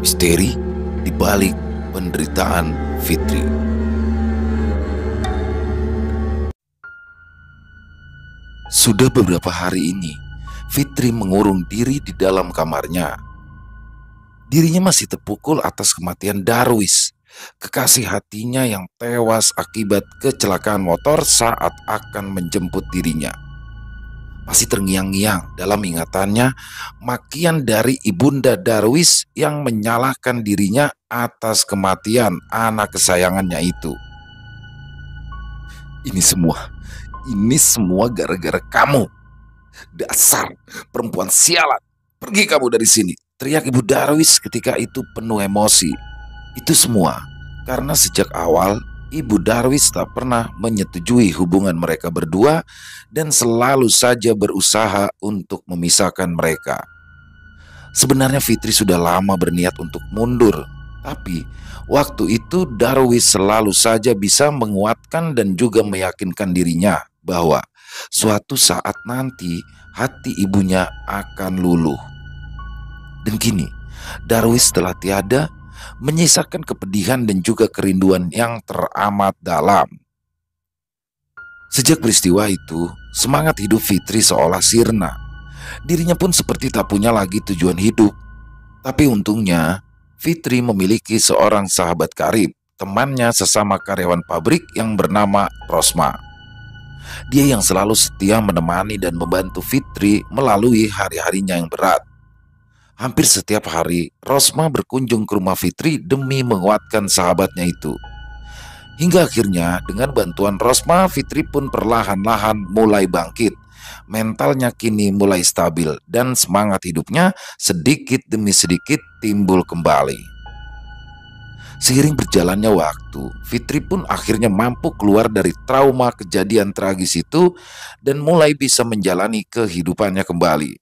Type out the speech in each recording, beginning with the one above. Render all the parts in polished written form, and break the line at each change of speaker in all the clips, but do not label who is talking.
misteri di balik penderitaan Fitri. Sudah beberapa hari ini, Fitri mengurung diri di dalam kamarnya. Dirinya masih terpukul atas kematian Darwis, kekasih hatinya yang tewas akibat kecelakaan motor saat akan menjemput dirinya. Masih terngiang-ngiang dalam ingatannya makian dari ibunda Darwis yang menyalahkan dirinya atas kematian anak kesayangannya itu. Ini semua gara-gara kamu. Dasar perempuan sialan. Pergi kamu dari sini, teriak ibu Darwis ketika itu penuh emosi. Itu semua karena sejak awal ibu Darwis tak pernah menyetujui hubungan mereka berdua dan selalu saja berusaha untuk memisahkan mereka. Sebenarnya Fitri sudah lama berniat untuk mundur, tapi waktu itu Darwis selalu saja bisa menguatkan dan juga meyakinkan dirinya bahwa suatu saat nanti hati ibunya akan luluh. Dan kini Darwis telah tiada, menyisakan kepedihan dan juga kerinduan yang teramat dalam. Sejak peristiwa itu, semangat hidup Fitri seolah sirna. Dirinya pun seperti tak punya lagi tujuan hidup. Tapi untungnya, Fitri memiliki seorang sahabat karib, temannya sesama karyawan pabrik yang bernama Rosma. Dia yang selalu setia menemani dan membantu Fitri melalui hari-harinya yang berat. Hampir setiap hari, Rosma berkunjung ke rumah Fitri demi menguatkan sahabatnya itu. Hingga akhirnya, dengan bantuan Rosma, Fitri pun perlahan-lahan mulai bangkit. Mentalnya kini mulai stabil dan semangat hidupnya sedikit demi sedikit timbul kembali. Seiring berjalannya waktu, Fitri pun akhirnya mampu keluar dari trauma kejadian tragis itu dan mulai bisa menjalani kehidupannya kembali.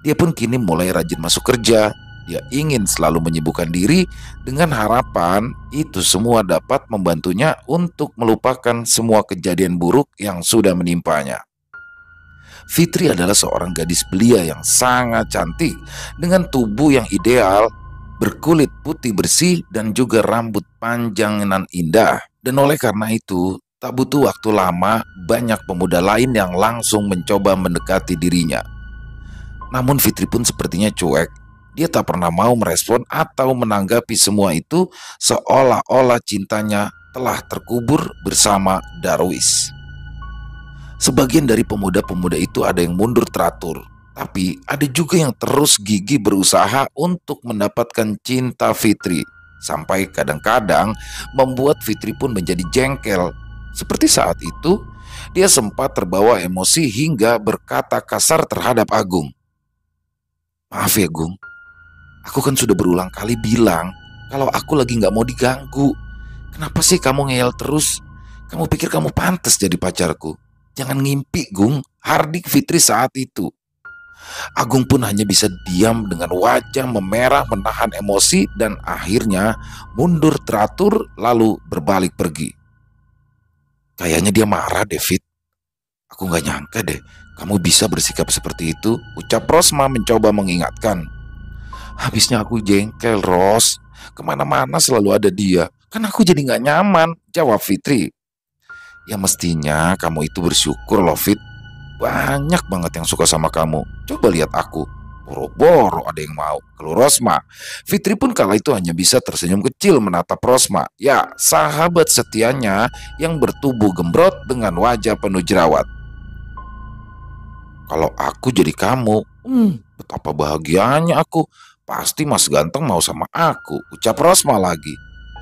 Dia pun kini mulai rajin masuk kerja. Dia ingin selalu menyibukkan diri dengan harapan itu semua dapat membantunya untuk melupakan semua kejadian buruk yang sudah menimpanya. Fitri adalah seorang gadis belia yang sangat cantik dengan tubuh yang ideal, berkulit putih bersih dan juga rambut panjang nan indah. Dan oleh karena itu, tak butuh waktu lama banyak pemuda lain yang langsung mencoba mendekati dirinya. Namun Fitri pun sepertinya cuek. Dia tak pernah mau merespon atau menanggapi semua itu, seolah-olah cintanya telah terkubur bersama Darwis. Sebagian dari pemuda-pemuda itu ada yang mundur teratur, tapi ada juga yang terus gigih berusaha untuk mendapatkan cinta Fitri, sampai kadang-kadang membuat Fitri pun menjadi jengkel. Seperti saat itu, dia sempat terbawa emosi hingga berkata kasar terhadap Agung. "Maaf ya Gung, aku kan sudah berulang kali bilang kalau aku lagi gak mau diganggu. Kenapa sih kamu ngeyel terus? Kamu pikir kamu pantas jadi pacarku? Jangan ngimpi Gung," hardik Fitri saat itu. Agung pun hanya bisa diam dengan wajah memerah menahan emosi dan akhirnya mundur teratur lalu berbalik pergi. "Kayaknya dia marah deh Fit. Aku gak nyangka deh kamu bisa bersikap seperti itu," ucap Rosma mencoba mengingatkan. "Habisnya aku jengkel Ros, kemana-mana selalu ada dia. Kan aku jadi gak nyaman," jawab Fitri. "Ya mestinya kamu itu bersyukur loh Fit. Banyak banget yang suka sama kamu. Coba lihat aku, boro-boro ada yang mau," keluh Rosma. Fitri pun kala itu hanya bisa tersenyum kecil menatap Rosma. Ya, sahabat setianya yang bertubuh gembrot dengan wajah penuh jerawat. "Kalau aku jadi kamu, betapa bahagianya aku. Pasti Mas Ganteng mau sama aku," ucap Rosma lagi.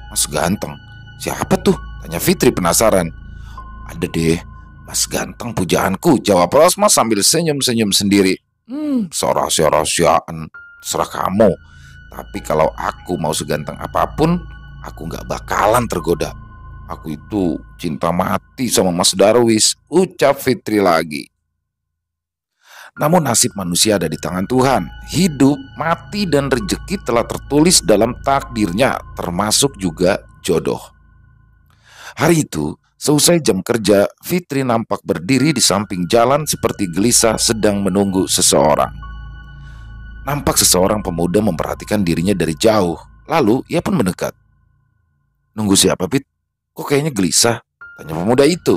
"Mas Ganteng? Siapa tuh?" tanya Fitri penasaran. "Ada deh, Mas Ganteng pujaanku," jawab Rosma sambil senyum-senyum sendiri. "Sorak-sorasiaan, serah kamu. Tapi kalau aku mau seganteng apapun, aku gak bakalan tergoda. Aku itu cinta mati sama Mas Darwis," ucap Fitri lagi. Namun nasib manusia ada di tangan Tuhan. Hidup, mati, dan rezeki telah tertulis dalam takdirnya, termasuk juga jodoh. Hari itu, seusai jam kerja, Fitri nampak berdiri di samping jalan seperti gelisah sedang menunggu seseorang. Nampak seseorang pemuda memperhatikan dirinya dari jauh. Lalu ia pun mendekat. "Nunggu siapa, Fit? Kok kayaknya gelisah?" tanya pemuda itu.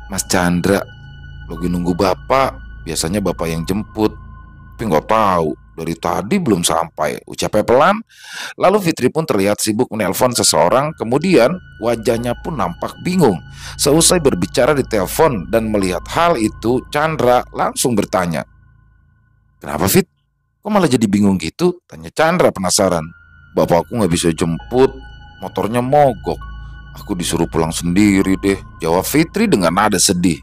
"Mas Chandra, lagi nunggu bapak. Biasanya bapak yang jemput. Tapi nggak tahu, dari tadi belum sampai," ucapnya pelan. Lalu Fitri pun terlihat sibuk menelpon seseorang. Kemudian wajahnya pun nampak bingung. Seusai berbicara di telepon dan melihat hal itu, Chandra langsung bertanya, "Kenapa, Fit? Kok malah jadi bingung gitu?" tanya Chandra penasaran. "Bapakku nggak bisa jemput, motornya mogok. Aku disuruh pulang sendiri deh," jawab Fitri dengan nada sedih.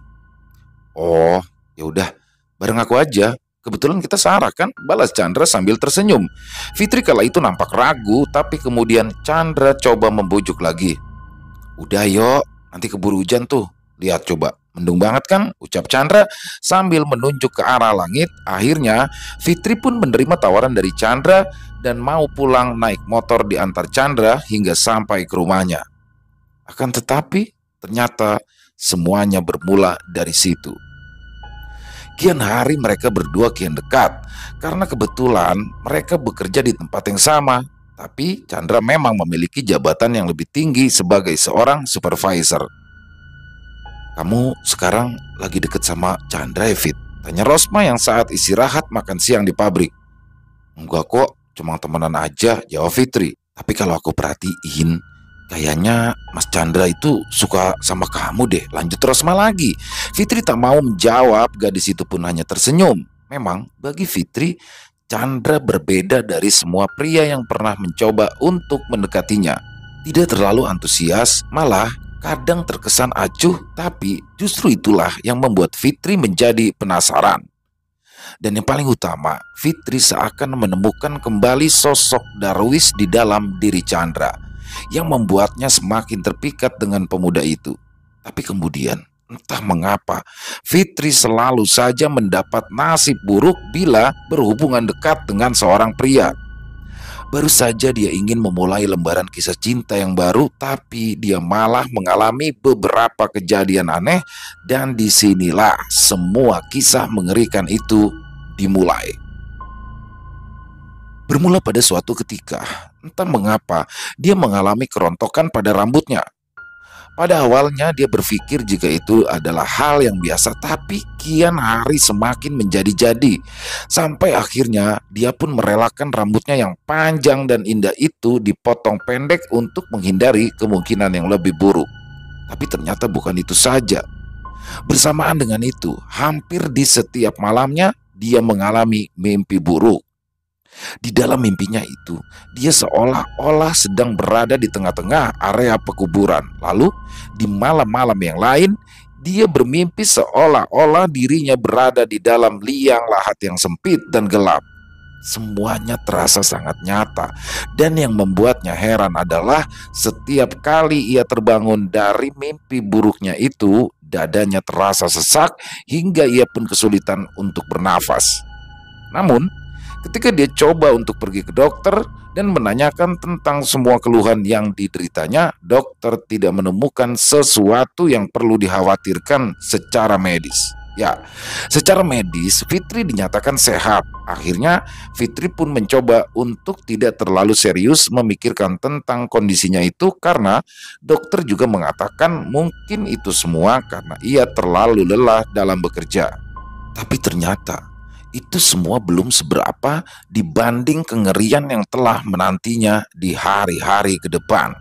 "Oh, ya udah, bareng aku aja. Kebetulan kita searah kan?" balas Chandra sambil tersenyum. Fitri kala itu nampak ragu, tapi kemudian Chandra coba membujuk lagi. "Udah yuk, nanti keburu hujan tuh. Lihat coba, mendung banget kan?" ucap Chandra sambil menunjuk ke arah langit. Akhirnya Fitri pun menerima tawaran dari Chandra dan mau pulang naik motor diantar Chandra hingga sampai ke rumahnya. Akan tetapi ternyata semuanya bermula dari situ. Kian hari mereka berdua kian dekat karena kebetulan mereka bekerja di tempat yang sama. Tapi Chandra memang memiliki jabatan yang lebih tinggi sebagai seorang supervisor. "Kamu sekarang lagi deket sama Chandra ya, Fit?" tanya Rosma yang saat istirahat makan siang di pabrik. "Enggak kok, cuma temenan aja," jawab Fitri. "Tapi kalau aku perhatiin, kayaknya Mas Chandra itu suka sama kamu deh," lanjut Rosma lagi. Fitri tak mau menjawab, gadis itu pun hanya tersenyum. Memang bagi Fitri, Chandra berbeda dari semua pria yang pernah mencoba untuk mendekatinya. Tidak terlalu antusias, malah kadang terkesan acuh, tapi justru itulah yang membuat Fitri menjadi penasaran. Dan yang paling utama, Fitri seakan menemukan kembali sosok Darwis di dalam diri Chandra yang membuatnya semakin terpikat dengan pemuda itu. Tapi kemudian, entah mengapa, Fitri selalu saja mendapat nasib buruk bila berhubungan dekat dengan seorang pria. Baru saja dia ingin memulai lembaran kisah cinta yang baru, tapi dia malah mengalami beberapa kejadian aneh, dan disinilah semua kisah mengerikan itu dimulai. Bermula pada suatu ketika, entah mengapa dia mengalami kerontokan pada rambutnya. Pada awalnya dia berpikir jika itu adalah hal yang biasa, tapi kian hari semakin menjadi-jadi. Sampai akhirnya dia pun merelakan rambutnya yang panjang dan indah itu dipotong pendek untuk menghindari kemungkinan yang lebih buruk. Tapi ternyata bukan itu saja. Bersamaan dengan itu, hampir di setiap malamnya dia mengalami mimpi buruk. Di dalam mimpinya itu, dia seolah-olah sedang berada di tengah-tengah area pekuburan. Lalu, di malam-malam yang lain, dia bermimpi seolah-olah dirinya berada di dalam liang lahat yang sempit dan gelap. Semuanya terasa sangat nyata, dan yang membuatnya heran adalah setiap kali ia terbangun dari mimpi buruknya itu, dadanya terasa sesak hingga ia pun kesulitan untuk bernafas. Namun, ketika dia coba untuk pergi ke dokter dan menanyakan tentang semua keluhan yang dideritanya, dokter tidak menemukan sesuatu yang perlu dikhawatirkan secara medis. Ya, secara medis Fitri dinyatakan sehat. Akhirnya Fitri pun mencoba untuk tidak terlalu serius memikirkan tentang kondisinya itu, karena dokter juga mengatakan mungkin itu semua karena ia terlalu lelah dalam bekerja. Tapi ternyata itu semua belum seberapa dibanding kengerian yang telah menantinya di hari-hari ke depan.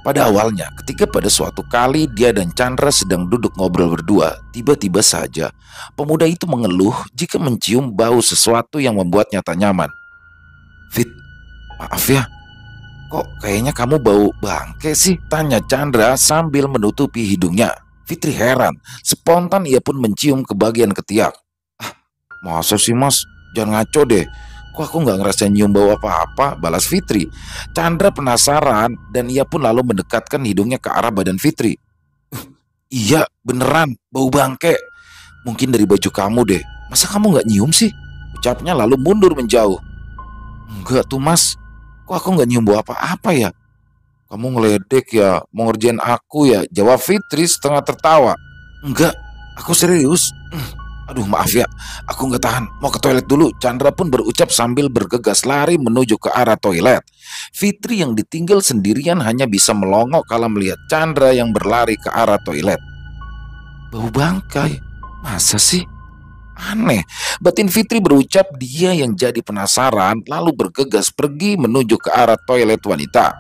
Pada awalnya, ketika pada suatu kali dia dan Chandra sedang duduk ngobrol berdua, tiba-tiba saja pemuda itu mengeluh jika mencium bau sesuatu yang membuatnya tak nyaman. "Fit, maaf ya, kok kayaknya kamu bau bangke sih?" tanya Chandra sambil menutupi hidungnya. Fitri heran, spontan ia pun mencium ke bagian ketiak. "Masa sih mas, jangan ngaco deh. Kok aku nggak ngerasain nyium bau apa-apa?" balas Fitri. Chandra penasaran dan ia pun lalu mendekatkan hidungnya ke arah badan Fitri. "Iya, beneran, bau bangke. Mungkin dari baju kamu deh. Masa kamu nggak nyium sih?" ucapnya lalu mundur menjauh. "Enggak tuh mas, kok aku nggak nyium bau apa-apa ya?" "Kamu ngeledek ya, mau ngerjain aku ya?" jawab Fitri setengah tertawa. "Enggak, aku serius. Aduh maaf ya, aku nggak tahan, mau ke toilet dulu. Chandra pun berucap sambil bergegas lari menuju ke arah toilet. Fitri yang ditinggal sendirian hanya bisa melongo kala melihat Chandra yang berlari ke arah toilet. Bau bangkai, masa sih? Aneh, batin Fitri berucap dia yang jadi penasaran lalu bergegas pergi menuju ke arah toilet wanita.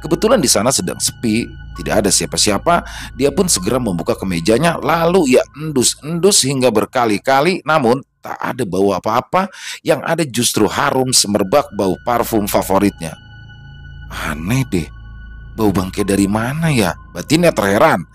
Kebetulan di sana sedang sepi, tidak ada siapa-siapa. Dia pun segera membuka kemejanya lalu ia endus-endus hingga berkali-kali namun tak ada bau apa-apa, yang ada justru harum semerbak bau parfum favoritnya. Aneh deh, bau bangkai dari mana ya? Batinnya terheran.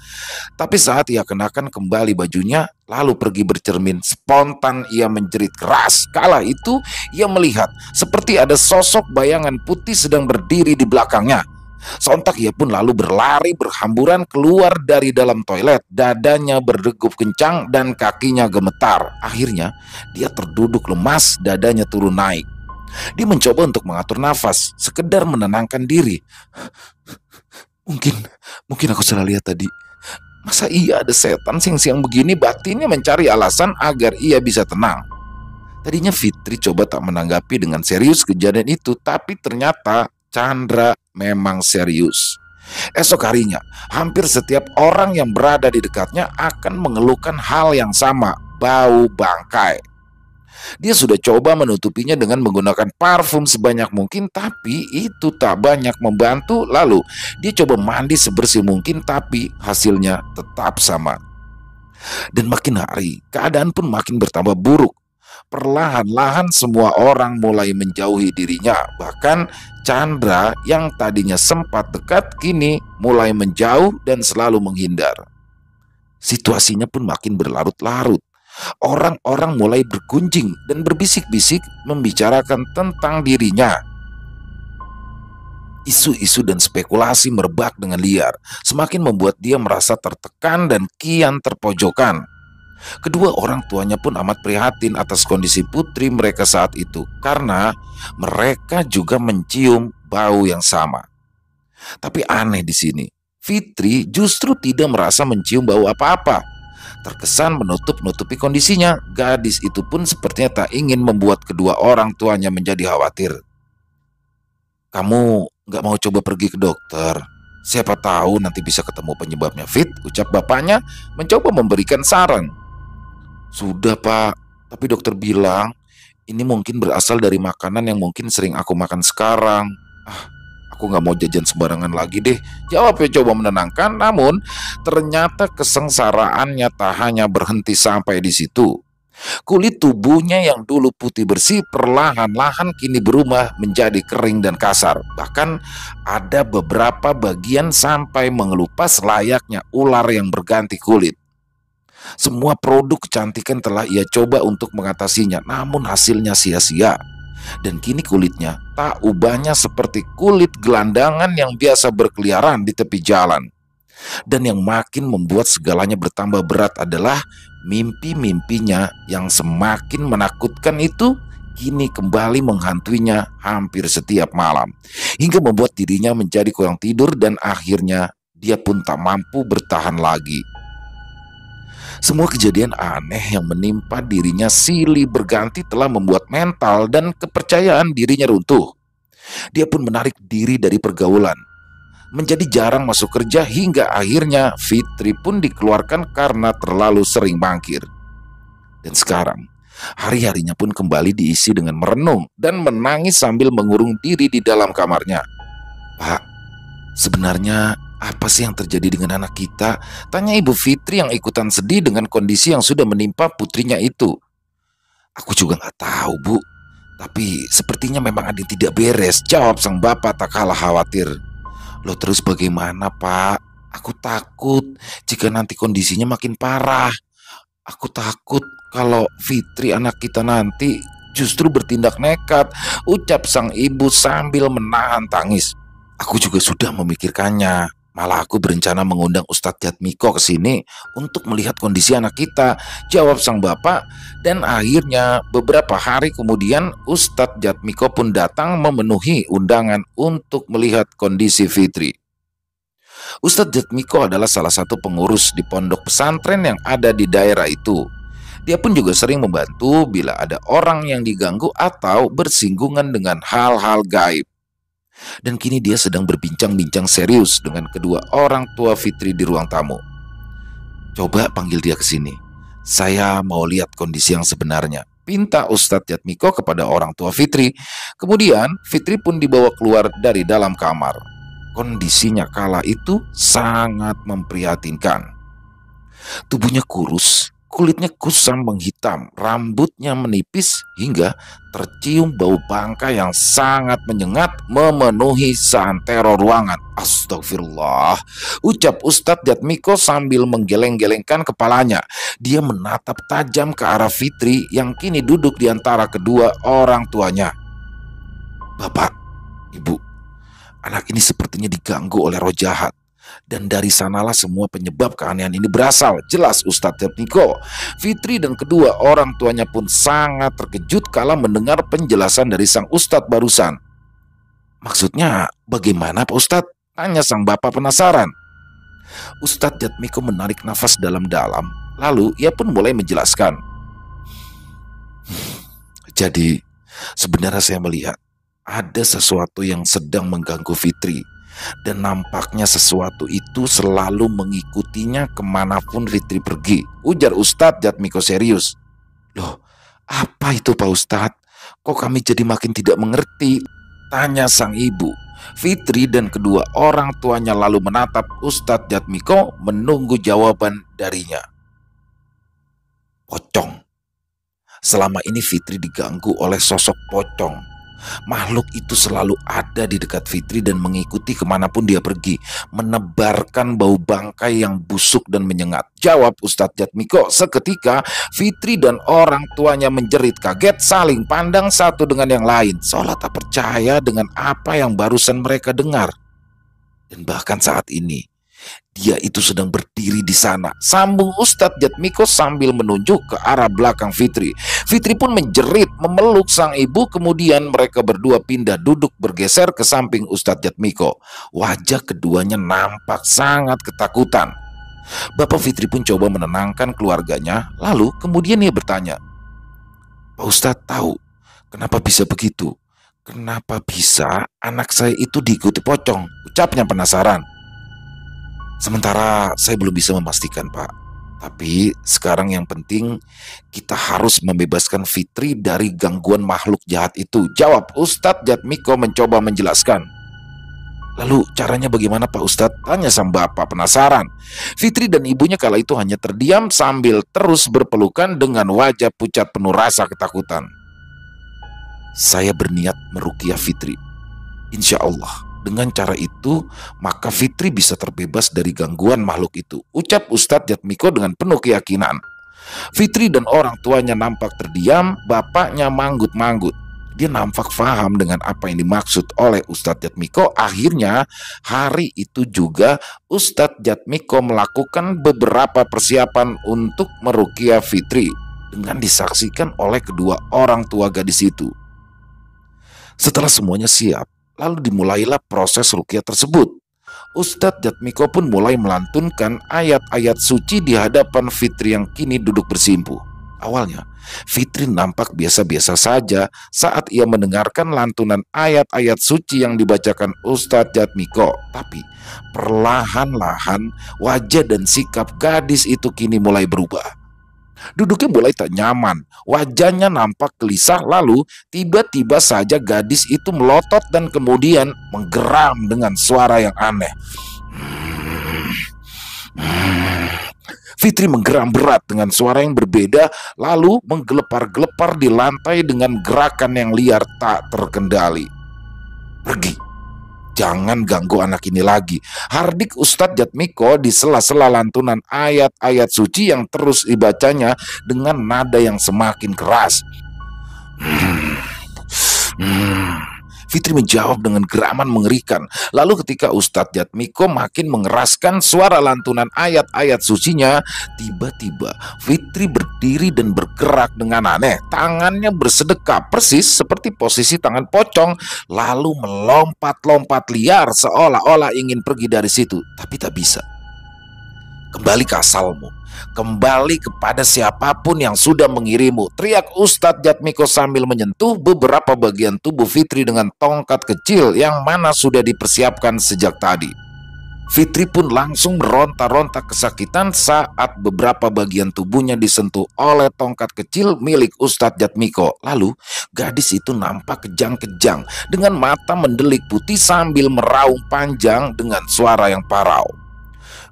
Tapi saat ia kenakan kembali bajunya, lalu pergi bercermin, spontan ia menjerit keras. Kala itu ia melihat seperti ada sosok bayangan putih sedang berdiri di belakangnya. Sontak ia pun lalu berlari berhamburan keluar dari dalam toilet. Dadanya berdegup kencang dan kakinya gemetar. Akhirnya dia terduduk lemas, dadanya turun naik. Dia mencoba untuk mengatur nafas, sekedar menenangkan diri. Mungkin aku salah lihat tadi. Masa iya ada setan siang-siang begini? Batinnya mencari alasan agar ia bisa tenang. Tadinya Fitri coba tak menanggapi dengan serius kejadian itu, tapi ternyata Chandra memang serius. Esok harinya, hampir setiap orang yang berada di dekatnya akan mengeluhkan hal yang sama, bau bangkai. Dia sudah coba menutupinya dengan menggunakan parfum sebanyak mungkin, tapi itu tak banyak membantu. Lalu dia coba mandi sebersih mungkin, tapi hasilnya tetap sama. Dan makin hari, keadaan pun makin bertambah buruk. Perlahan-lahan semua orang mulai menjauhi dirinya. Bahkan Chandra yang tadinya sempat dekat, kini mulai menjauh dan selalu menghindar. Situasinya pun makin berlarut-larut. Orang-orang mulai bergunjing dan berbisik-bisik membicarakan tentang dirinya. Isu-isu dan spekulasi merebak dengan liar, semakin membuat dia merasa tertekan dan kian terpojokan. Kedua orang tuanya pun amat prihatin atas kondisi putri mereka saat itu, karena mereka juga mencium bau yang sama. Tapi aneh di sini, Fitri justru tidak merasa mencium bau apa-apa. Terkesan menutup-nutupi kondisinya. Gadis itu pun sepertinya tak ingin membuat kedua orang tuanya menjadi khawatir. Kamu gak mau coba pergi ke dokter? Siapa tahu nanti bisa ketemu penyebabnya, Fit, ucap bapaknya mencoba memberikan saran. Sudah pak, tapi dokter bilang ini mungkin berasal dari makanan yang mungkin sering aku makan sekarang. Aku gak mau jajan sembarangan lagi deh, jawabnya coba menenangkan. Namun ternyata kesengsaraannya tak hanya berhenti sampai di situ. Kulit tubuhnya yang dulu putih bersih perlahan-lahan kini berubah menjadi kering dan kasar. Bahkan ada beberapa bagian sampai mengelupas layaknya ular yang berganti kulit. Semua produk kecantikan telah ia coba untuk mengatasinya, namun hasilnya sia-sia. Dan kini kulitnya tak ubahnya seperti kulit gelandangan yang biasa berkeliaran di tepi jalan. Dan yang makin membuat segalanya bertambah berat adalah mimpi-mimpinya yang semakin menakutkan itu kini kembali menghantuinya hampir setiap malam, hingga membuat dirinya menjadi kurang tidur dan akhirnya dia pun tak mampu bertahan lagi. Semua kejadian aneh yang menimpa dirinya silih berganti telah membuat mental dan kepercayaan dirinya runtuh. Dia pun menarik diri dari pergaulan, menjadi jarang masuk kerja, hingga akhirnya Fitri pun dikeluarkan karena terlalu sering mangkir. Dan sekarang hari-harinya pun kembali diisi dengan merenung dan menangis sambil mengurung diri di dalam kamarnya. Pak, sebenarnya apa sih yang terjadi dengan anak kita? Tanya Ibu Fitri yang ikutan sedih dengan kondisi yang sudah menimpa putrinya itu. Aku juga nggak tahu, Bu. Tapi sepertinya memang ada yang tidak beres, jawab sang bapak tak kalah khawatir. Loh terus bagaimana, Pak? Aku takut jika nanti kondisinya makin parah. Aku takut kalau Fitri anak kita nanti justru bertindak nekat, ucap sang ibu sambil menahan tangis. Aku juga sudah memikirkannya. Malah aku berencana mengundang Ustadz Jatmiko ke sini untuk melihat kondisi anak kita, jawab sang bapak. Dan akhirnya beberapa hari kemudian Ustadz Jatmiko pun datang memenuhi undangan untuk melihat kondisi Fitri. Ustadz Jatmiko adalah salah satu pengurus di pondok pesantren yang ada di daerah itu. Dia pun juga sering membantu bila ada orang yang diganggu atau bersinggungan dengan hal-hal gaib. Dan kini dia sedang berbincang-bincang serius dengan kedua orang tua Fitri di ruang tamu. Coba panggil dia ke sini. Saya mau lihat kondisi yang sebenarnya, pinta Ustadz Jatmiko kepada orang tua Fitri. Kemudian Fitri pun dibawa keluar dari dalam kamar. Kondisinya kala itu sangat memprihatinkan. Tubuhnya kurus, kulitnya kusam menghitam, rambutnya menipis hingga tercium bau bangkai yang sangat menyengat memenuhi santero ruangan. Astagfirullah, ucap Ustadz Jatmiko sambil menggeleng-gelengkan kepalanya. Dia menatap tajam ke arah Fitri yang kini duduk di antara kedua orang tuanya. Bapak, Ibu, anak ini sepertinya diganggu oleh roh jahat. Dan dari sanalah semua penyebab keanehan ini berasal, jelas Ustadz Jatmiko. Fitri dan kedua orang tuanya pun sangat terkejut kala mendengar penjelasan dari sang Ustadz barusan. Maksudnya bagaimana Pak Ustadz? Tanya sang bapak penasaran. Ustadz Jatmiko menarik nafas dalam-dalam, lalu ia pun mulai menjelaskan. Jadi sebenarnya saya melihat ada sesuatu yang sedang mengganggu Fitri. Dan nampaknya sesuatu itu selalu mengikutinya kemanapun Fitri pergi, ujar Ustadz Jatmiko serius. Loh, apa itu Pak Ustadz? Kok kami jadi makin tidak mengerti? Tanya sang ibu. Fitri dan kedua orang tuanya lalu menatap Ustadz Jatmiko menunggu jawaban darinya. Pocong. Selama ini Fitri diganggu oleh sosok pocong. Makhluk itu selalu ada di dekat Fitri dan mengikuti kemanapun dia pergi, menebarkan bau bangkai yang busuk dan menyengat, jawab Ustadz Jatmiko. Seketika Fitri dan orang tuanya menjerit kaget, saling pandang satu dengan yang lain, seolah tak percaya dengan apa yang barusan mereka dengar. Dan bahkan saat ini dia itu sedang berdiri di sana, sambung Ustadz Jatmiko sambil menunjuk ke arah belakang Fitri. Fitri pun menjerit memeluk sang ibu, kemudian mereka berdua pindah duduk bergeser ke samping Ustadz Jatmiko. Wajah keduanya nampak sangat ketakutan. Bapak Fitri pun coba menenangkan keluarganya, lalu kemudian ia bertanya, Pak Ustadz tahu kenapa bisa begitu? Kenapa bisa anak saya itu diikuti pocong? Ucapnya penasaran. Sementara saya belum bisa memastikan Pak. Tapi sekarang yang penting kita harus membebaskan Fitri dari gangguan makhluk jahat itu, jawab Ustadz Jatmiko mencoba menjelaskan. Lalu caranya bagaimana Pak Ustadz? Tanya sang bapak penasaran. Fitri dan ibunya kala itu hanya terdiam sambil terus berpelukan dengan wajah pucat penuh rasa ketakutan. Saya berniat meruqyah Fitri. Insya Allah dengan cara itu maka Fitri bisa terbebas dari gangguan makhluk itu, ucap Ustadz Jatmiko dengan penuh keyakinan. Fitri dan orang tuanya nampak terdiam, bapaknya manggut-manggut. Dia nampak paham dengan apa yang dimaksud oleh Ustadz Jatmiko. Akhirnya hari itu juga Ustadz Jatmiko melakukan beberapa persiapan untuk meruqyah Fitri dengan disaksikan oleh kedua orang tua gadis itu. Setelah semuanya siap, lalu dimulailah proses ruqyah tersebut. Ustadz Jatmiko pun mulai melantunkan ayat-ayat suci di hadapan Fitri yang kini duduk bersimpuh. Awalnya, Fitri nampak biasa-biasa saja saat ia mendengarkan lantunan ayat-ayat suci yang dibacakan Ustadz Jatmiko. Tapi perlahan-lahan wajah dan sikap gadis itu kini mulai berubah. Duduknya mulai tak nyaman, wajahnya nampak gelisah, lalu tiba-tiba saja gadis itu melotot dan kemudian menggeram dengan suara yang aneh. Fitri menggeram berat dengan suara yang berbeda, lalu menggelepar-gelepar di lantai dengan gerakan yang liar tak terkendali. Pergi. Jangan ganggu anak ini lagi, hardik Ustadz Jatmiko di sela-sela lantunan ayat-ayat suci yang terus dibacanya dengan nada yang semakin keras. Fitri menjawab dengan geraman mengerikan. Lalu ketika Ustadz Jatmiko makin mengeraskan suara lantunan ayat-ayat sucinya, tiba-tiba Fitri berdiri dan bergerak dengan aneh. Tangannya bersedekap persis seperti posisi tangan pocong, lalu melompat-lompat liar seolah-olah ingin pergi dari situ, tapi tak bisa. Kembali ke asalmu, Kembali kepada siapapun yang sudah mengirimu, teriak Ustadz Jatmiko sambil menyentuh beberapa bagian tubuh Fitri dengan tongkat kecil yang mana sudah dipersiapkan sejak tadi. Fitri pun langsung meronta-ronta kesakitan saat beberapa bagian tubuhnya disentuh oleh tongkat kecil milik Ustadz Jatmiko. Lalu gadis itu nampak kejang-kejang dengan mata mendelik putih sambil meraung panjang dengan suara yang parau.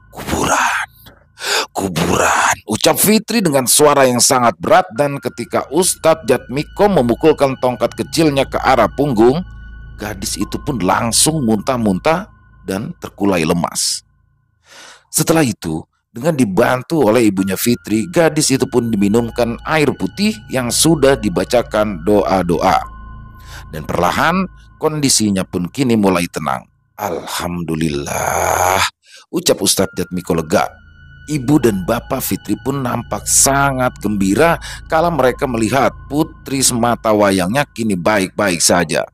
"Kuburan, kuburan," ucap Fitri dengan suara yang sangat berat, dan ketika Ustadz Jatmiko memukulkan tongkat kecilnya ke arah punggung, gadis itu pun langsung muntah-muntah dan terkulai lemas. Setelah itu, dengan dibantu oleh ibunya Fitri, gadis itu pun diminumkan air putih yang sudah dibacakan doa-doa. Dan perlahan kondisinya pun kini mulai tenang. "Alhamdulillah," ucap Ustadz Jatmiko lega. Ibu dan bapak Fitri pun nampak sangat gembira kala mereka melihat putri semata wayangnya kini baik-baik saja.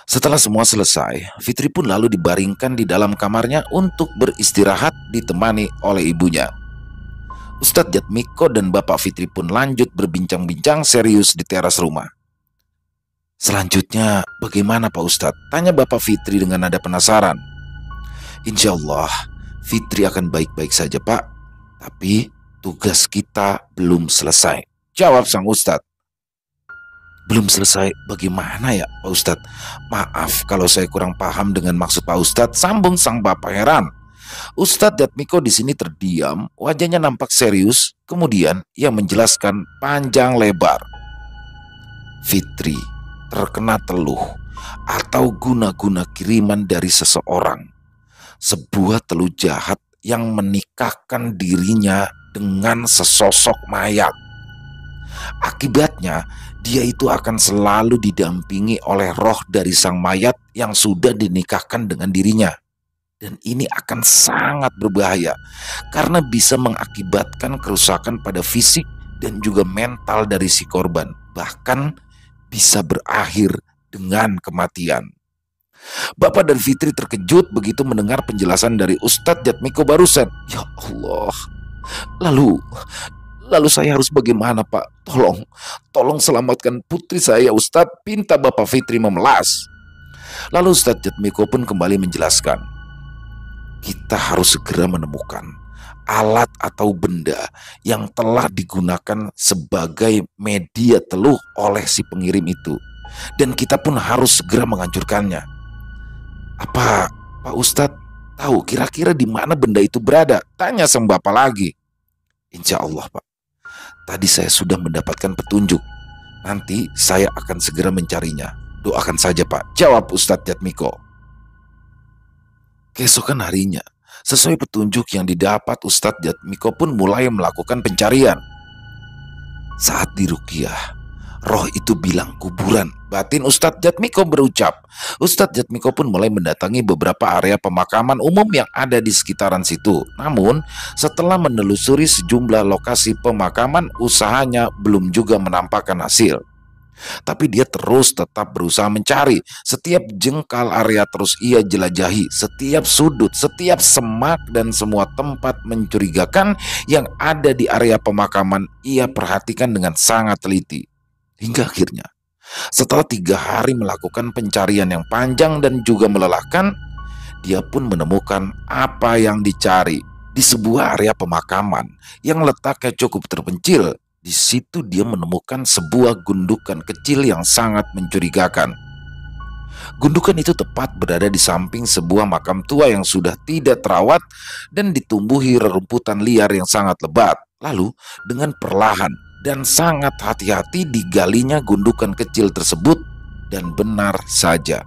Setelah semua selesai, Fitri pun lalu dibaringkan di dalam kamarnya untuk beristirahat ditemani oleh ibunya. Ustadz Jatmiko dan bapak Fitri pun lanjut berbincang-bincang serius di teras rumah. "Selanjutnya bagaimana Pak Ustadz?" tanya bapak Fitri dengan nada penasaran. "Insya Allah Fitri akan baik-baik saja Pak, tapi tugas kita belum selesai," jawab sang Ustadz. "Belum selesai bagaimana ya Pak Ustadz? Maaf kalau saya kurang paham dengan maksud Pak Ustadz," sambung sang bapak heran. Ustadz Jatmiko di sini terdiam, wajahnya nampak serius, kemudian ia menjelaskan panjang lebar. "Fitri terkena teluh atau guna-guna kiriman dari seseorang, sebuah teluh jahat yang menikahkan dirinya dengan sesosok mayat. Akibatnya, dia itu akan selalu didampingi oleh roh dari sang mayat yang sudah dinikahkan dengan dirinya. Dan ini akan sangat berbahaya karena bisa mengakibatkan kerusakan pada fisik dan juga mental dari si korban. Bahkan bisa berakhir dengan kematian." Bapak dan Fitri terkejut begitu mendengar penjelasan dari Ustadz Jatmiko barusan. "Ya Allah, lalu saya harus bagaimana Pak? Tolong selamatkan putri saya Ustadz," pinta bapak Fitri memelas. Lalu Ustadz Jatmiko pun kembali menjelaskan, "Kita harus segera menemukan alat atau benda yang telah digunakan sebagai media teluh oleh si pengirim itu. Dan kita pun harus segera menghancurkannya. Apa Pak Ustadz tahu kira-kira di mana benda itu berada?" tanya sang bapak lagi. "Insya Allah Pak, tadi saya sudah mendapatkan petunjuk. Nanti saya akan segera mencarinya. Doakan saja Pak," jawab Ustadz Jatmiko. Keesokan harinya, sesuai petunjuk yang didapat, Ustadz Jatmiko pun mulai melakukan pencarian. Saat diruqyah, roh itu bilang kuburan, batin Ustadz Jatmiko berucap. Ustadz Jatmiko pun mulai mendatangi beberapa area pemakaman umum yang ada di sekitaran situ. Namun setelah menelusuri sejumlah lokasi pemakaman, usahanya belum juga menampakkan hasil. Tapi dia terus tetap berusaha mencari. Setiap jengkal area terus ia jelajahi, setiap sudut, setiap semak, dan semua tempat mencurigakan yang ada di area pemakaman ia perhatikan dengan sangat teliti. Hingga akhirnya, setelah 3 hari melakukan pencarian yang panjang dan juga melelahkan, dia pun menemukan apa yang dicari di sebuah area pemakaman yang letaknya cukup terpencil. Di situ dia menemukan sebuah gundukan kecil yang sangat mencurigakan. Gundukan itu tepat berada di samping sebuah makam tua yang sudah tidak terawat dan ditumbuhi rerumputan liar yang sangat lebat. Lalu dengan perlahan dan sangat hati-hati digalinya gundukan kecil tersebut, dan benar saja.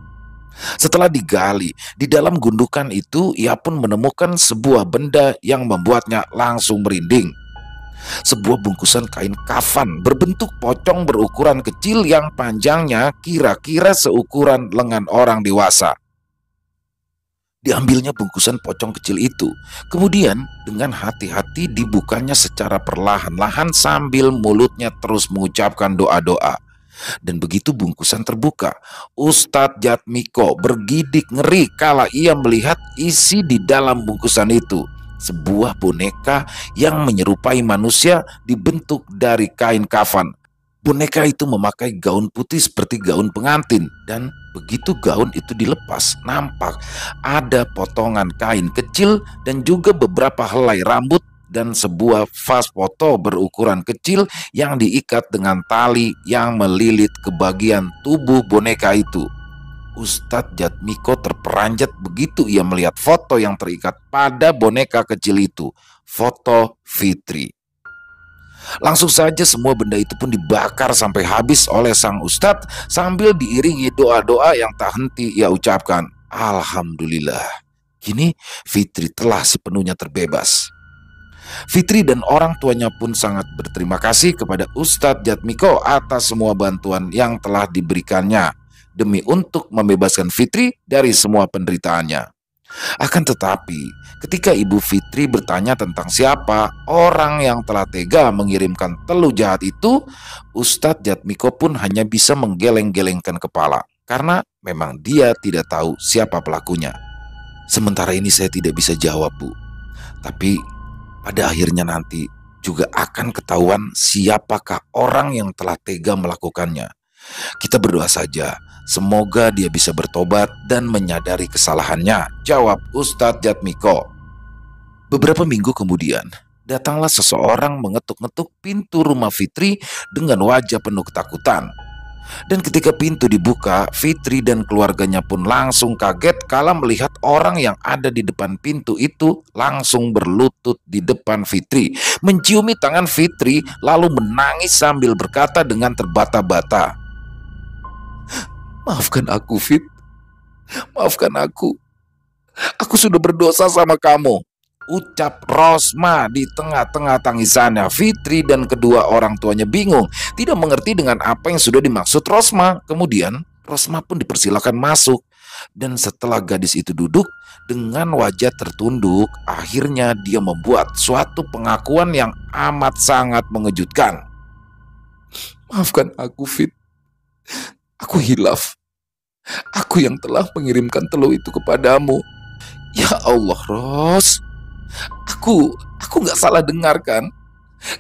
Setelah digali, di dalam gundukan itu ia pun menemukan sebuah benda yang membuatnya langsung merinding. Sebuah bungkusan kain kafan berbentuk pocong berukuran kecil yang panjangnya kira-kira seukuran lengan orang dewasa. Diambilnya bungkusan pocong kecil itu, kemudian dengan hati-hati dibukanya secara perlahan-lahan sambil mulutnya terus mengucapkan doa-doa. Dan begitu bungkusan terbuka, Ustadz Jatmiko bergidik ngeri kala ia melihat isi di dalam bungkusan itu. sebuah boneka yang menyerupai manusia dibentuk dari kain kafan. Boneka itu memakai gaun putih seperti gaun pengantin, dan begitu gaun itu dilepas, nampak ada potongan kain kecil dan juga beberapa helai rambut dan sebuah vas foto berukuran kecil yang diikat dengan tali yang melilit ke bagian tubuh boneka itu. Ustadz Jatmiko terperanjat begitu ia melihat foto yang terikat pada boneka kecil itu, foto Fitri. Langsung saja semua benda itu pun dibakar sampai habis oleh sang ustadz sambil diiringi doa-doa yang tak henti ia ucapkan. Alhamdulillah, kini Fitri telah sepenuhnya terbebas. Fitri dan orang tuanya pun sangat berterima kasih kepada Ustadz Jatmiko atas semua bantuan yang telah diberikannya demi untuk membebaskan Fitri dari semua penderitaannya. Akan tetapi, ketika Ibu Fitri bertanya tentang siapa orang yang telah tega mengirimkan telu jahat itu, Ustadz Jatmiko pun hanya bisa menggeleng-gelengkan kepala karena memang dia tidak tahu siapa pelakunya. Sementara ini saya tidak bisa jawab, Bu. Tapi pada akhirnya nanti juga akan ketahuan siapakah orang yang telah tega melakukannya. Kita berdoa saja, semoga dia bisa bertobat dan menyadari kesalahannya, jawab Ustadz Jatmiko. Beberapa minggu kemudian, datanglah seseorang mengetuk-ngetuk pintu rumah Fitri dengan wajah penuh ketakutan. Dan ketika pintu dibuka, Fitri dan keluarganya pun langsung kaget kala melihat orang yang ada di depan pintu itu langsung berlutut di depan Fitri, menciumi tangan Fitri lalu menangis sambil berkata dengan terbata-bata, "Maafkan aku, Fit. Maafkan aku. Aku sudah berdosa sama kamu," ucap Rosma di tengah-tengah tangisannya. Fitri dan kedua orang tuanya bingung, tidak mengerti dengan apa yang sudah dimaksud Rosma. Kemudian Rosma pun dipersilakan masuk, dan setelah gadis itu duduk dengan wajah tertunduk, akhirnya dia membuat suatu pengakuan yang amat sangat mengejutkan. "Maafkan aku, Fit. Aku hilaf. Aku yang telah mengirimkan telu itu kepadamu." "Ya Allah, Ros. Aku gak salah dengar kan?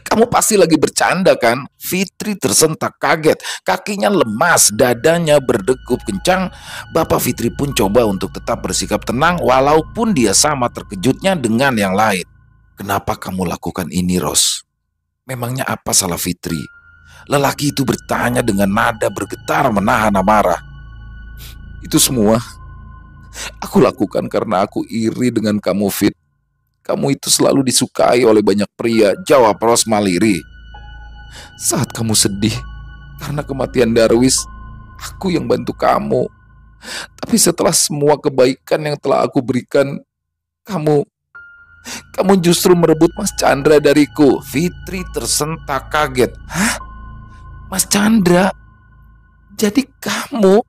Kamu pasti lagi bercanda kan?" Fitri tersentak kaget, kakinya lemas, dadanya berdegup kencang. Bapak Fitri pun coba untuk tetap bersikap tenang walaupun dia sama terkejutnya dengan yang lain. "Kenapa kamu lakukan ini, Ros? Memangnya apa salah Fitri?" Lelaki itu bertanya dengan nada bergetar menahan amarah. "Itu semua aku lakukan karena aku iri dengan kamu, Fit. Kamu itu selalu disukai oleh banyak pria," jawab Rosma lirih. "Saat kamu sedih karena kematian Darwis, aku yang bantu kamu. Tapi setelah semua kebaikan yang telah aku berikan, kamu justru merebut Mas Chandra dariku." Fitri tersentak kaget. "Hah? Mas Chandra? Jadi kamu?"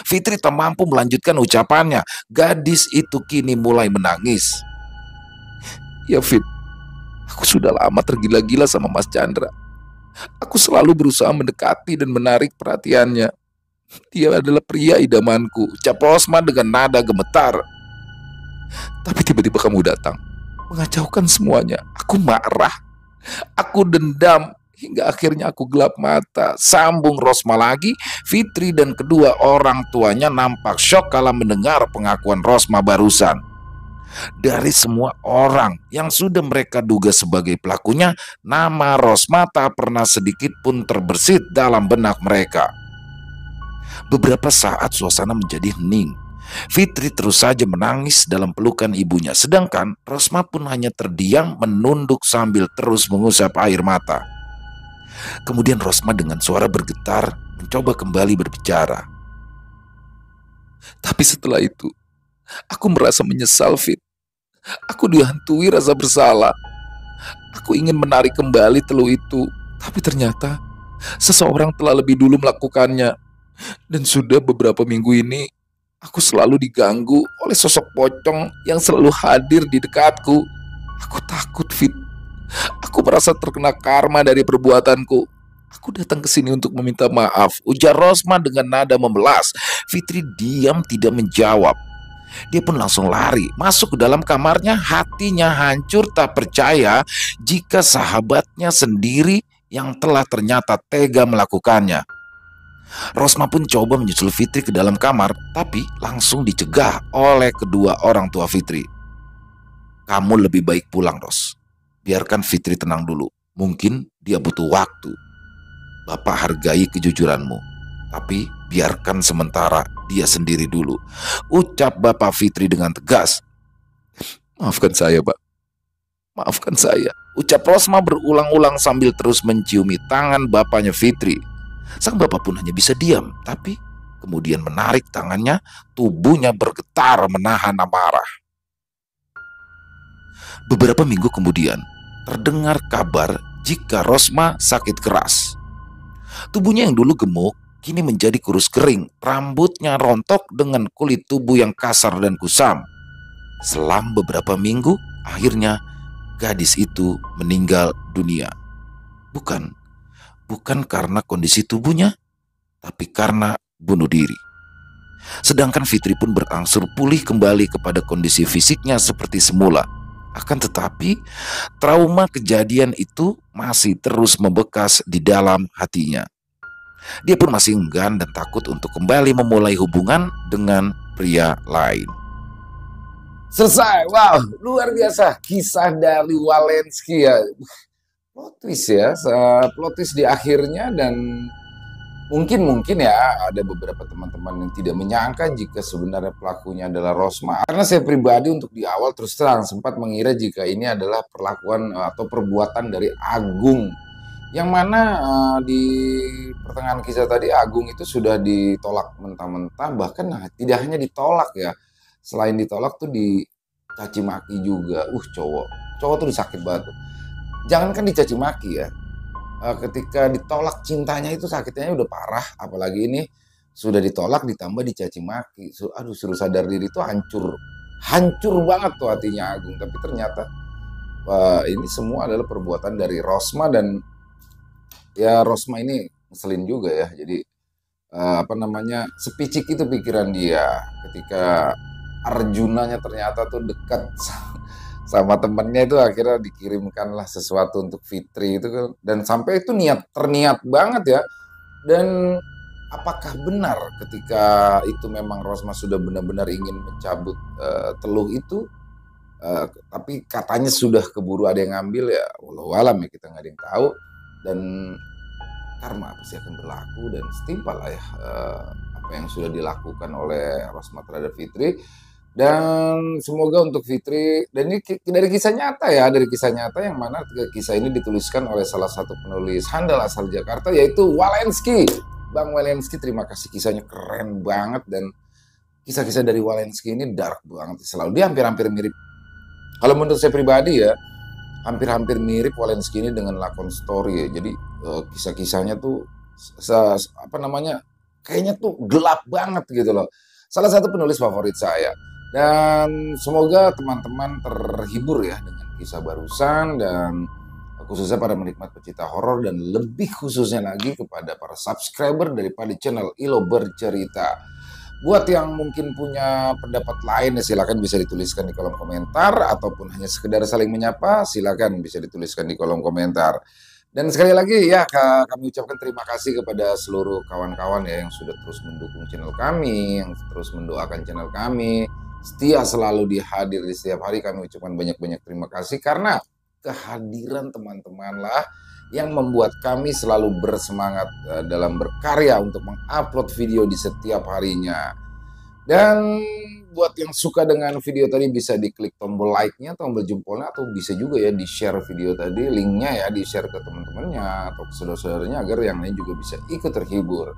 Fitri tak mampu melanjutkan ucapannya. Gadis itu kini mulai menangis. "Ya, Fit, aku sudah lama tergila-gila sama Mas Chandra. Aku selalu berusaha mendekati dan menarik perhatiannya. Dia adalah pria idamanku," ucap Rosma dengan nada gemetar. "Tapi tiba-tiba kamu datang, mengacaukan semuanya. Aku marah, aku dendam, hingga akhirnya aku gelap mata," sambung Rosma lagi. Fitri dan kedua orang tuanya nampak syok kala mendengar pengakuan Rosma barusan. Dari semua orang yang sudah mereka duga sebagai pelakunya, nama Rosma tak pernah sedikit pun terbersit dalam benak mereka. Beberapa saat suasana menjadi hening. Fitri terus saja menangis dalam pelukan ibunya, sedangkan Rosma pun hanya terdiam menunduk sambil terus mengusap air mata. Kemudian Rosma dengan suara bergetar mencoba kembali berbicara. "Tapi setelah itu, aku merasa menyesal, Fit. Aku dihantui rasa bersalah. Aku ingin menarik kembali telu itu, tapi ternyata seseorang telah lebih dulu melakukannya. Dan sudah beberapa minggu ini, aku selalu diganggu oleh sosok pocong yang selalu hadir di dekatku. Aku takut, Fit. Aku merasa terkena karma dari perbuatanku. Aku datang ke sini untuk meminta maaf," ujar Rosma dengan nada memelas. Fitri diam tidak menjawab. Dia pun langsung lari masuk ke dalam kamarnya, hatinya hancur tak percaya jika sahabatnya sendiri yang telah ternyata tega melakukannya. Rosma pun coba menyusul Fitri ke dalam kamar, tapi langsung dicegah oleh kedua orang tua Fitri. "Kamu lebih baik pulang, Ros. Biarkan Fitri tenang dulu. Mungkin dia butuh waktu. Bapak hargai kejujuranmu, tapi biarkan sementara dia sendiri dulu," ucap Bapak Fitri dengan tegas. "Maafkan saya, Pak. Maafkan saya," ucap Rosma berulang-ulang sambil terus menciumi tangan bapaknya Fitri. Sang bapak pun hanya bisa diam, tapi kemudian menarik tangannya, tubuhnya bergetar menahan amarah. Beberapa minggu kemudian, terdengar kabar jika Rosma sakit keras. Tubuhnya yang dulu gemuk, kini menjadi kurus kering, rambutnya rontok dengan kulit tubuh yang kasar dan kusam. Selang beberapa minggu, akhirnya gadis itu meninggal dunia. Bukan karena kondisi tubuhnya, tapi karena bunuh diri. Sedangkan Fitri pun berangsur pulih kembali kepada kondisi fisiknya seperti semula. Akan tetapi, trauma kejadian itu masih terus membekas di dalam hatinya. Dia pun masih enggan dan takut untuk kembali memulai hubungan dengan pria lain.
Selesai. Wow, luar biasa kisah dari Walensky ya. Plot twist ya, plot twist di akhirnya. Dan mungkin ya ada beberapa teman-teman yang tidak menyangka jika sebenarnya pelakunya adalah Rosma. Karena saya pribadi untuk di awal terus terang sempat mengira jika ini adalah perlakuan atau perbuatan dari Agung, yang mana di pertengahan kisah tadi Agung itu sudah ditolak mentah-mentah. Bahkan tidak hanya ditolak ya, selain ditolak tuh dicaci maki juga. Cowok tuh sakit banget tuh. Jangankan dicaci maki ya, ketika ditolak cintanya itu sakitnya udah parah, apalagi ini sudah ditolak ditambah dicaci maki. Suruh sadar diri itu hancur banget tuh hatinya Agung. Tapi ternyata ini semua adalah perbuatan dari Rosma. Dan ya Rosma ini ngeselin juga ya. Jadi sepicik itu pikiran dia ketika Arjunanya ternyata tuh dekat sama temennya, itu akhirnya dikirimkanlah sesuatu untuk Fitri itu kan. Dan sampai itu terniat banget ya. Dan apakah benar ketika itu memang Rosma sudah benar-benar ingin mencabut teluh itu, tapi katanya sudah keburu ada yang ngambil ya, wallahu alam ya, kita nggak ada yang tahu. Dan karma pasti akan berlaku dan setimpal lah ya apa yang sudah dilakukan oleh Rosma terhadap Fitri. Dan semoga untuk Fitri, dan ini dari kisah nyata ya, dari kisah nyata yang mana kisah ini dituliskan oleh salah satu penulis handal asal Jakarta, yaitu Walensky. Bang Walensky, terima kasih, kisahnya keren banget. Dan kisah-kisah dari Walensky ini dark banget selalu. Dia hampir-hampir mirip, kalau menurut saya pribadi ya, hampir-hampir mirip Walensky ini dengan Lakon Story ya. Jadi kisah-kisahnya tuh kayaknya tuh gelap banget gitu loh. Salah satu penulis favorit saya. Dan semoga teman-teman terhibur ya dengan kisah barusan, dan khususnya para menikmat pecinta horor, dan lebih khususnya lagi kepada para subscriber daripada channel Ilo Bercerita. Buat yang mungkin punya pendapat lain ya silakan bisa dituliskan di kolom komentar, ataupun hanya sekedar saling menyapa silakan bisa dituliskan di kolom komentar. Dan sekali lagi ya kami ucapkan terima kasih kepada seluruh kawan-kawan ya yang sudah terus mendukung channel kami, yang terus mendoakan channel kami, setia selalu dihadir di setiap hari. Kami ucapkan banyak-banyak terima kasih, karena kehadiran teman-teman lah yang membuat kami selalu bersemangat dalam berkarya untuk mengupload video di setiap harinya. Dan buat yang suka dengan video tadi bisa diklik tombol like-nya, tombol jempolnya, atau bisa juga ya di-share video tadi, linknya ya di-share ke teman-temannya atau ke saudara-saudaranya agar yang lain juga bisa ikut terhibur.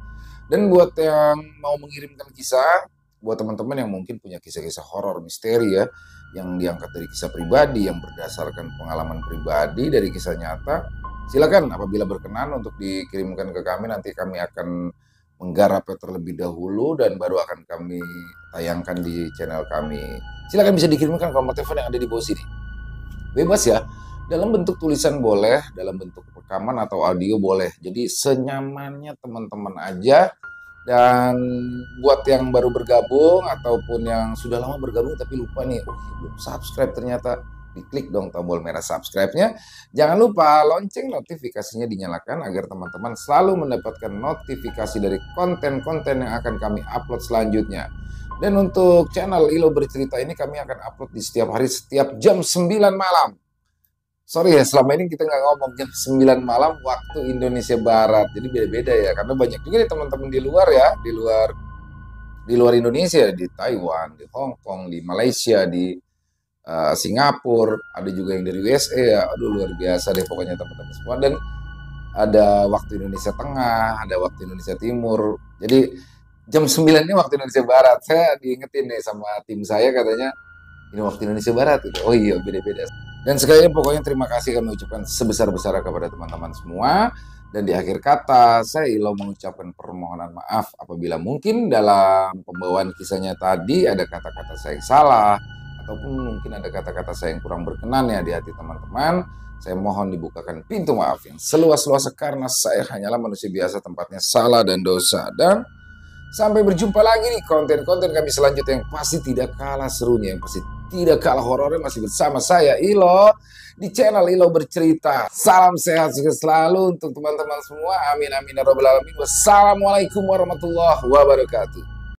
Dan buat yang mau mengirimkan kisah, buat teman-teman yang mungkin punya kisah-kisah horor misteri ya, yang diangkat dari kisah pribadi, yang berdasarkan pengalaman pribadi dari kisah nyata, silakan apabila berkenan untuk dikirimkan ke kami. Nanti kami akan menggarapnya terlebih dahulu dan baru akan kami tayangkan di channel kami. Silakan bisa dikirimkan ke nomor telepon yang ada di bawah sini. Bebas ya, dalam bentuk tulisan boleh, dalam bentuk rekaman atau audio boleh. Jadi senyamannya teman-teman aja. Dan buat yang baru bergabung ataupun yang sudah lama bergabung tapi lupa nih, oh belum subscribe ternyata, diklik dong tombol merah subscribe-nya. Jangan lupa lonceng notifikasinya dinyalakan agar teman-teman selalu mendapatkan notifikasi dari konten-konten yang akan kami upload selanjutnya. Dan untuk channel Ilo Bercerita ini kami akan upload di setiap hari, setiap jam 9 malam. Sorry ya, selama ini kita nggak ngomong jam 9 malam waktu Indonesia Barat. Jadi beda-beda ya, karena banyak juga nih teman-teman di luar ya, di luar Indonesia, di Taiwan, di Hong Kong, di Malaysia, di Singapura, ada juga yang dari USA ya. Aduh luar biasa deh pokoknya teman-teman semua. Dan ada waktu Indonesia Tengah, ada waktu Indonesia Timur. Jadi jam 9 ini waktu Indonesia Barat. Saya diingetin nih sama tim saya, katanya ini waktu Indonesia Barat gitu. Oh iya, beda-beda. Dan sekali pokoknya terima kasih kami ucapkan sebesar-besarnya kepada teman-teman semua. Dan di akhir kata, saya Ilo mengucapkan permohonan maaf apabila mungkin dalam pembawaan kisahnya tadi ada kata-kata saya yang salah, ataupun mungkin ada kata-kata saya yang kurang berkenan ya di hati teman-teman. Saya mohon dibukakan pintu maaf yang seluas-luasnya, karena saya hanyalah manusia biasa, tempatnya salah dan dosa. Dan sampai berjumpa lagi di konten-konten kami selanjutnya yang pasti tidak kalah serunya, yang pasti tidak kalah horornya, masih bersama saya Ilo di channel Ilo Bercerita. Salam sehat juga selalu untuk teman-teman semua. Amin amin ya rabbal alamin. Wassalamualaikum warahmatullahi wabarakatuh.